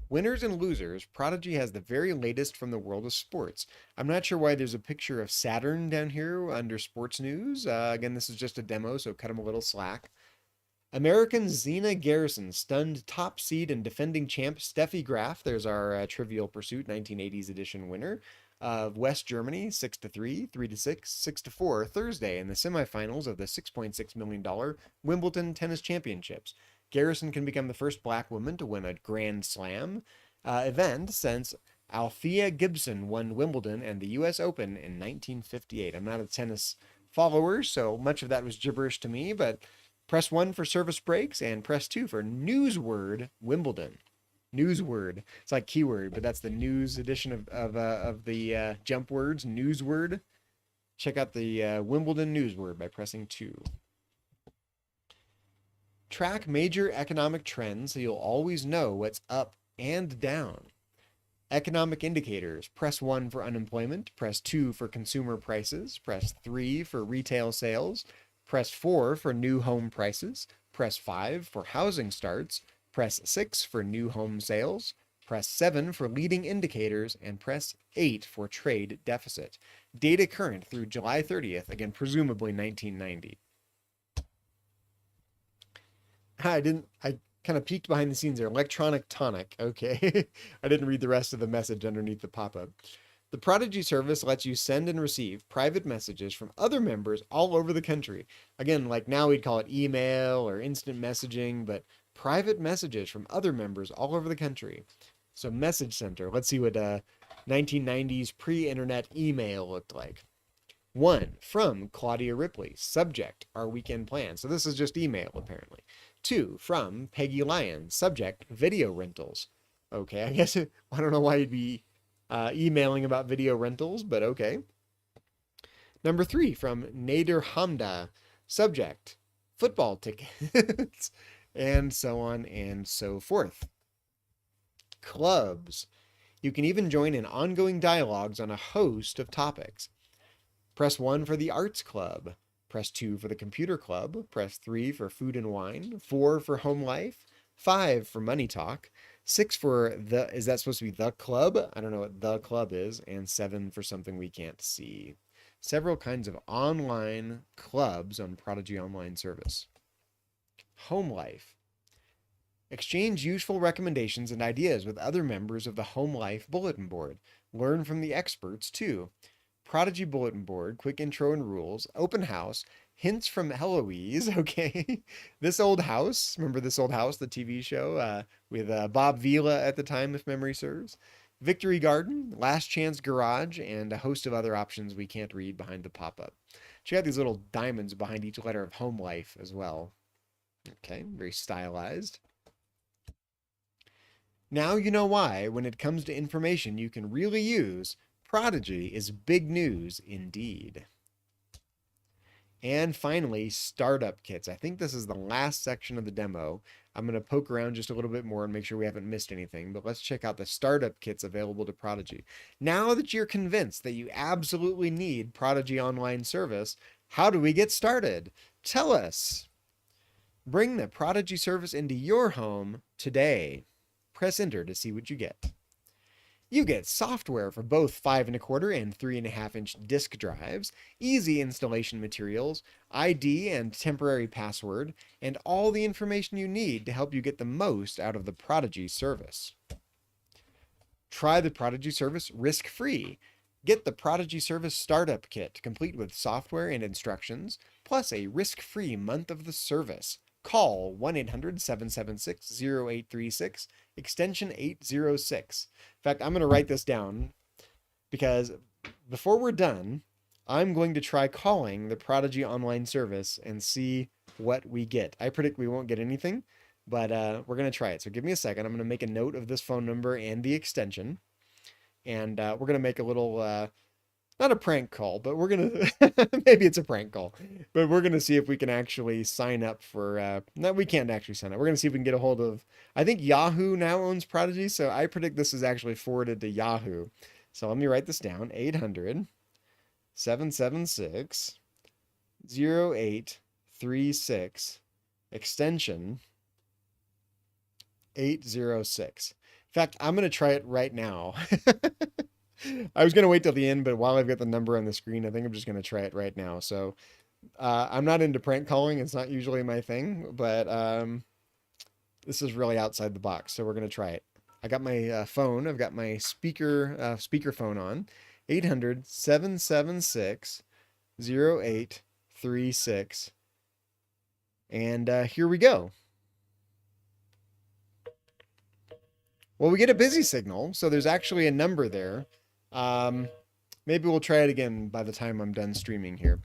Winners and losers, Prodigy has the very latest from the world of sports. I'm not sure why there's a picture of Saturn down here under sports news. Again, this is just a demo, so cut them a little slack. American Xena Garrison stunned top seed and defending champ Steffi Graf. There's our Trivial Pursuit 1980s edition winner of West Germany, 6-3, 3-6, 6-4 Thursday in the semifinals of the $6.6 million Wimbledon Tennis Championships. Garrison can become the first black woman to win a Grand Slam event since Althea Gibson won Wimbledon and the U.S. Open in 1958. I'm not a tennis follower, so much of that was gibberish to me, but press 1 for service breaks and press 2 for Newsword Wimbledon. Newsword. It's like keyword, but that's the news edition of the jump words. Newsword. Check out the Wimbledon Newsword by pressing 2. Track major economic trends so you'll always know what's up and down. Economic indicators. Press 1 for unemployment. Press 2 for consumer prices. Press 3 for retail sales. Press 4 for new home prices. Press 5 for housing starts. Press 6 for new home sales. Press 7 for leading indicators. And press 8 for trade deficit. Data current through July 30th, again, presumably 1990. I kind of peeked behind the scenes there. Electronic tonic. Okay. I didn't read the rest of the message underneath the pop-up. The Prodigy service lets you send and receive private messages from other members all over the country. Again, like now we'd call it email or instant messaging, but private messages from other members all over the country. So Message Center. Let's see what 1990s pre-internet email looked like. 1. From Claudia Ripley. Subject, our weekend plan. So this is just email, apparently. 2. From Peggy Lyon. Subject, video rentals. Okay, I guess I don't know why you'd be emailing about video rentals, but okay. Number 3. From Nader Hamda. Subject, football tickets. And so on and so forth. Clubs. You can even join in ongoing dialogues on a host of topics. Press 1 for the Arts Club. Press 2 for the Computer Club. Press 3 for Food and Wine. 4 for Home Life. 5 for Money Talk. 6 for the, is that supposed to be the club? I don't know what the club is. And 7 for something we can't see. Several kinds of online clubs on Prodigy Online Service. Home Life. Exchange useful recommendations and ideas with other members of the Home Life Bulletin Board. Learn from the experts too. Prodigy Bulletin Board, quick intro and rules, open house, hints from Heloise, okay? This Old House, remember This Old House, the TV show with Bob Vila at the time, if memory serves. Victory Garden, Last Chance Garage, and a host of other options we can't read behind the pop-up. Check out these little diamonds behind each letter of Home Life as well. Okay, very stylized. Now you know why, when it comes to information you can really use, Prodigy is big news indeed. And finally, startup kits. I think this is the last section of the demo. I'm going to poke around just a little bit more and make sure we haven't missed anything, but let's check out the startup kits available to Prodigy. Now that you're convinced that you absolutely need Prodigy Online Service, how do we get started? Tell us. Bring the Prodigy service into your home today. Press enter to see what you get. You get software for both 5¼ and 3½ disk drives, easy installation materials, ID and temporary password, and all the information you need to help you get the most out of the Prodigy service. Try the Prodigy service risk-free. Get the Prodigy service startup kit, complete with software and instructions, plus a risk-free month of the service. Call 1-800-776-0836, extension 806. In fact, I'm going to write this down because before we're done, I'm going to try calling the Prodigy Online Service and see what we get. I predict we won't get anything, but we're going to try it. So give me a second. I'm going to make a note of this phone number and the extension, and we're going to make a little... not a prank call, but we're going to, maybe it's a prank call, but we're going to see if we can actually sign up for, no, we can't actually sign up. We're going to see if we can get a hold of, I think Yahoo now owns Prodigy, so I predict this is actually forwarded to Yahoo. So let me write this down, 800-776-0836, extension 806. In fact, I'm going to try it right now. I was going to wait till the end, but while I've got the number on the screen, I think I'm just going to try it right now. So I'm not into prank calling. It's not usually my thing, but this is really outside the box. So we're going to try it. I got my phone. I've got my speakerphone on. 800-776-0836. And here we go. Well, we get a busy signal, so there's actually a number there. Maybe we'll try it again by the time I'm done streaming here.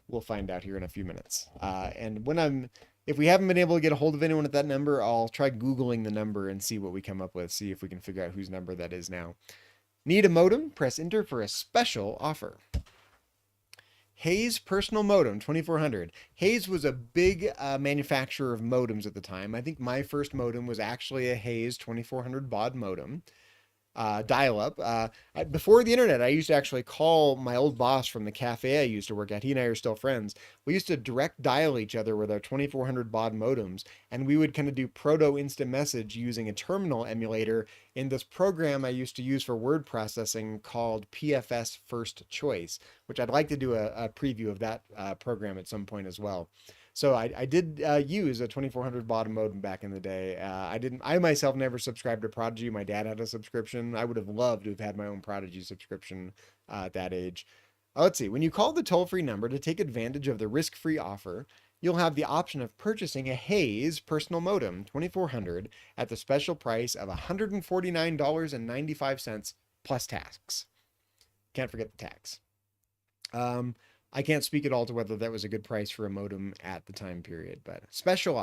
We'll find out here in a few minutes. And if we haven't been able to get a hold of anyone at that number, I'll try Googling the number and see what we come up with, see if we can figure out whose number that is now. Need a modem? Press enter for a special offer. Hayes Personal Modem 2400. Hayes was a big manufacturer of modems at the time. I think my first modem was actually a Hayes 2400 baud modem. Dial-up. Before the internet, I used to actually call my old boss from the cafe I used to work at. He and I are still friends. We used to direct dial each other with our 2400 baud modems, and we would kind of do proto instant message using a terminal emulator in this program I used to use for word processing called PFS First Choice, which I'd like to do a preview of that program at some point as well. So I did use a 2400 baud modem back in the day. I myself never subscribed to Prodigy. My dad had a subscription. I would have loved to have had my own Prodigy subscription at that age. Let's see. When you call the toll-free number to take advantage of the risk-free offer, you'll have the option of purchasing a Hayes personal modem 2400 at the special price of $149.95 plus tax. Can't forget the tax. I can't speak at all to whether that was a good price for a modem at the time period, but special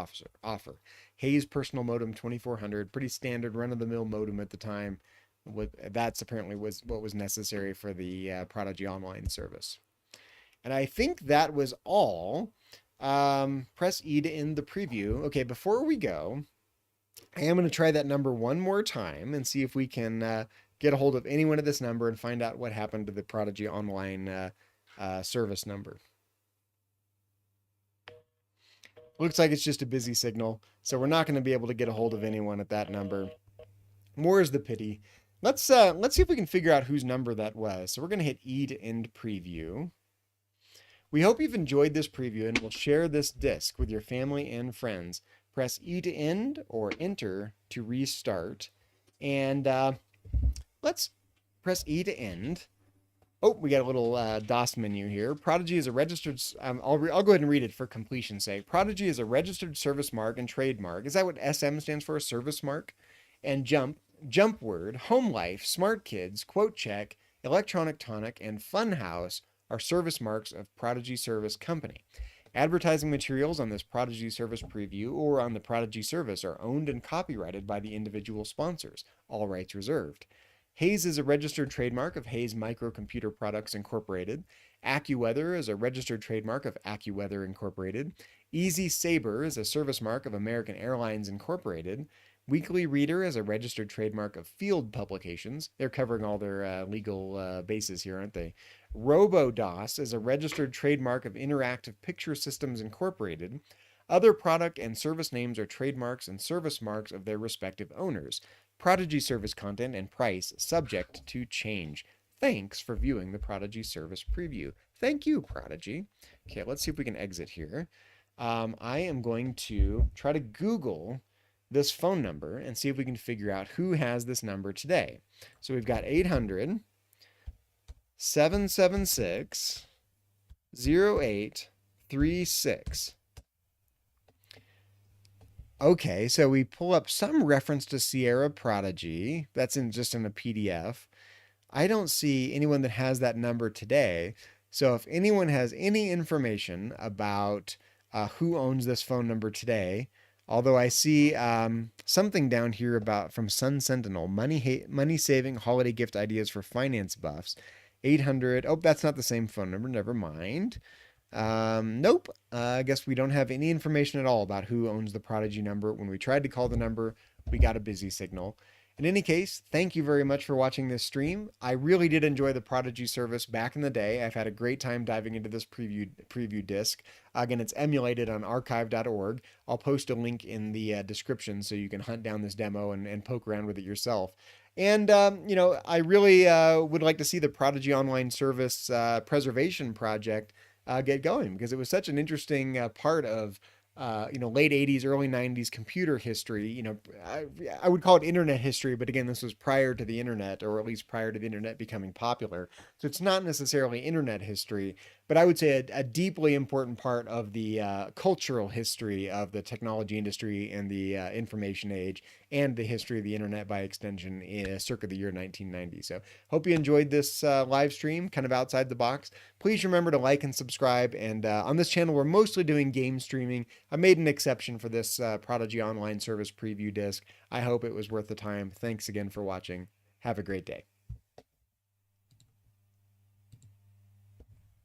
offer. Hayes Personal Modem 2400, pretty standard run-of-the-mill modem at the time. That's apparently was what was necessary for the Prodigy online service. And I think that was all. Press E to end the preview. Okay, before we go, I am going to try that number one more time and see if we can get a hold of anyone at this number and find out what happened to the Prodigy online service number. Looks like it's just a busy signal, so we're not going to be able to get a hold of anyone at that number. More is the pity. Let's see if we can figure out whose number that was. So we're going to hit E to end preview. We hope you've enjoyed this preview and will share this disc with your family and friends. Press E to end or Enter to restart. And let's press E to end. Oh, we got a little DOS menu here. Prodigy is a registered, I'll go ahead and read it for completion's sake. Prodigy is a registered service mark and trademark. Is that what SM stands for? Service mark? And Jump Word, Home Life, Smart Kids, Quote Check, Electronic Tonic, and Funhouse are service marks of Prodigy Service Company. Advertising materials on this Prodigy Service preview or on the Prodigy service are owned and copyrighted by the individual sponsors. All rights reserved. Hayes is a registered trademark of Hayes Microcomputer Products Incorporated. AccuWeather is a registered trademark of AccuWeather Incorporated. Easy Saber is a service mark of American Airlines Incorporated. Weekly Reader is a registered trademark of Field Publications. They're covering all their legal bases here, aren't they? RoboDOS is a registered trademark of Interactive Picture Systems Incorporated. Other product and service names are trademarks and service marks of their respective owners. Prodigy service content and price subject to change. Thanks for viewing the Prodigy service preview. Thank you, Prodigy. Okay, let's see if we can exit here. I am going to try to Google this phone number and see if we can figure out who has this number today. So we've got 800 776 0836. Okay, so we pull up some reference to Sierra Prodigy. That's just in a PDF. I don't see anyone that has that number today. So if anyone has any information about who owns this phone number today, although I see something down here about from Sun Sentinel, money saving holiday gift ideas for finance buffs. 800. Oh, that's not the same phone number. Never mind. Nope. I guess we don't have any information at all about who owns the Prodigy number. When we tried to call the number, we got a busy signal. In any case, thank you very much for watching this stream. I really did enjoy the Prodigy service back in the day. I've had a great time diving into this preview disc. Again, it's emulated on archive.org. I'll post a link in the description so you can hunt down this demo and poke around with it yourself. And, I really would like to see the Prodigy Online Service preservation project get going, because it was such an interesting part of late 80s, early 90s computer history. I would call it internet history, but again, this was prior to the internet, or at least prior to the internet becoming popular. So it's not necessarily internet history, but I would say a deeply important part of the cultural history of the technology industry and the information age, and the history of the internet by extension circa the year 1990. So hope you enjoyed this live stream, kind of outside the box. Please remember to like and subscribe. And on this channel, we're mostly doing game streaming. I made an exception for this Prodigy Online Service preview disc. I hope it was worth the time. Thanks again for watching. Have a great day.